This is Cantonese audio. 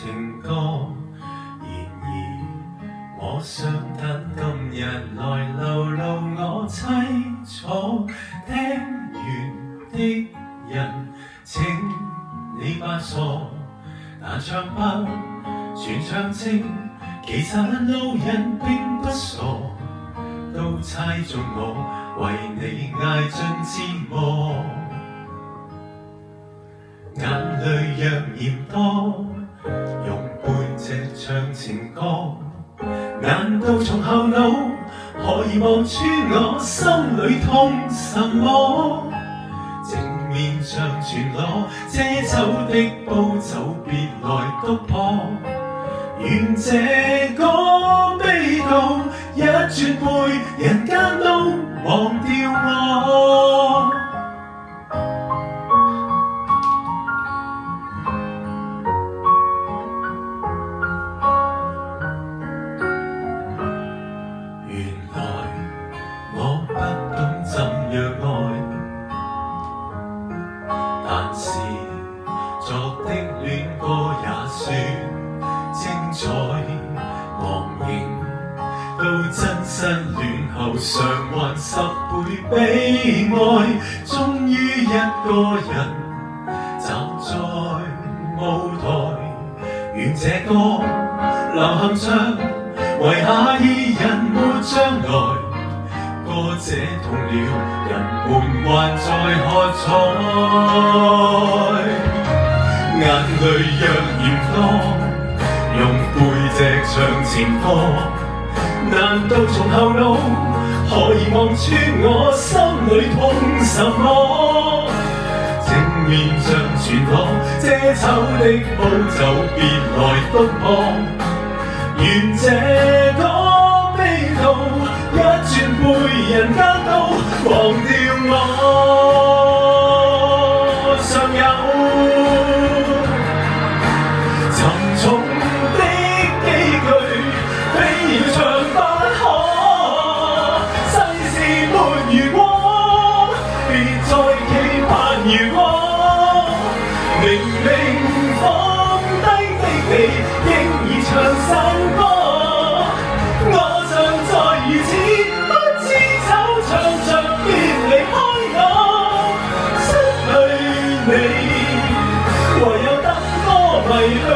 情歌。然而我想等今日來流露我凄楚，聽完的人請你不錯，但唱不全唱清，其實路人並不傻，都猜中我為你捱盡折磨。眼淚若嫌多，用背脊唱情歌，難道從後腦可以望穿我心裏痛什麼？正面像全裸，遮醜的布就別來督破。願這個悲悼一轉背，人間都忘掉我。原來我不懂怎樣愛，但是作的戀歌也算精彩。忘形到真失戀後償還10倍悲哀，終於一個人站在舞台。願這歌流行唱，為下意人沒將來。歌者痛了，人們還在喝彩。眼淚若嫌多，用背脊唱情歌，難道從後腦可以望穿我心裏痛什麼？正面像全裸，遮醜的布就別來督破。願這個悲悼一轉背，人間都忘掉我。尚有沉重的幾句，非要唱不可。世事沒如果，別再期盼如果。明明放低的你，應已唱散歌。我尚在如此不知醜，唱着別離開我。失去你，唯有等歌迷去。